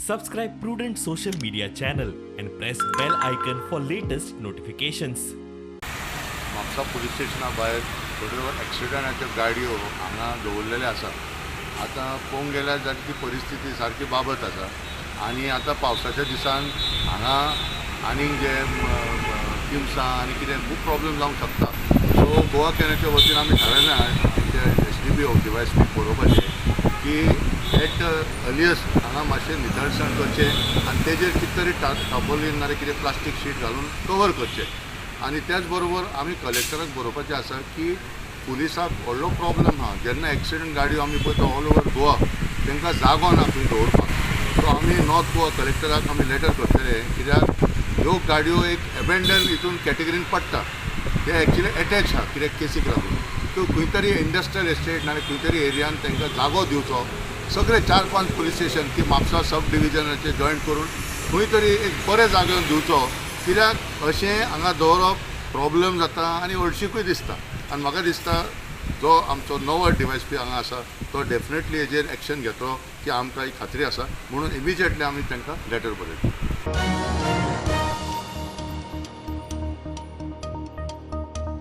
Subscribe Prudent social media channel and press bell icon for latest notifications. Mhapsa police स्टेशना भायर थोड्यो एक्सिडंटाच्यो गाडयो हांगा दवरलेल्यो आसा. आतां पळोवंक गेल्यार जाल्यार ती परिस्थिती सारकी बाबत आसा आनी आतां पावसाच्या दिसान हांगा आनीक जे किमसां आनी कितें खूब प्रॉब्लेम जावंक शकता. सो गोवा कॅनाच्या वतीन आमी थारायलें आमचे SDPO DYSP बरोवपाचें की एट अर्लियस्ट हांगा मातशें नितळसाण करचें आनी तेजेर कितें तरी टार्पोलीन नाल्यार कितें प्लास्टीक शीट घालून कवर करचें. आनी त्याच बरोबर आमी कलेक्टराक बरोवपाचें आसा की पुलिसाक व्हडलो प्रॉब्लेम आहा. जेन्ना एक्सिडंट गाडयो आमी पळयता ऑल ओवर गोवा तांकां जागो ना खंय दवरपाक. सो आमी नॉर्थ गोवा कलेक्टराक आमी लेटर करतले कित्याक ह्यो गाडयो एक एबेंडन हितून कॅटेगरीन पडटा. ते एक्चुली एटॅच आहा कित्याक केसीक लागून. त्यो खंय तरी इंडस्ट्रियल एस्टेट नाल्यार खंय तरी एरियान तांकां जागो दिवचो. सगळे 4-5 पुलीस स्टेशन की म्हापसा सब डिविजनाचे जॉयंट करून खंय तरी एक बरे जाग्यार दिवचो. कित्याक अशें हांगा दवरप प्रॉब्लेम जाता आनी हळशिकूय दिसता. आनी म्हाका दिसता जो आमचो नवो DYSP हांगा आसा तो डेफिनेटली हेजेर एक्शन घेतलो की आमकां ही खात्री आसा. म्हणून इमिजिएटली आमी तांकां लेटर बरयतले.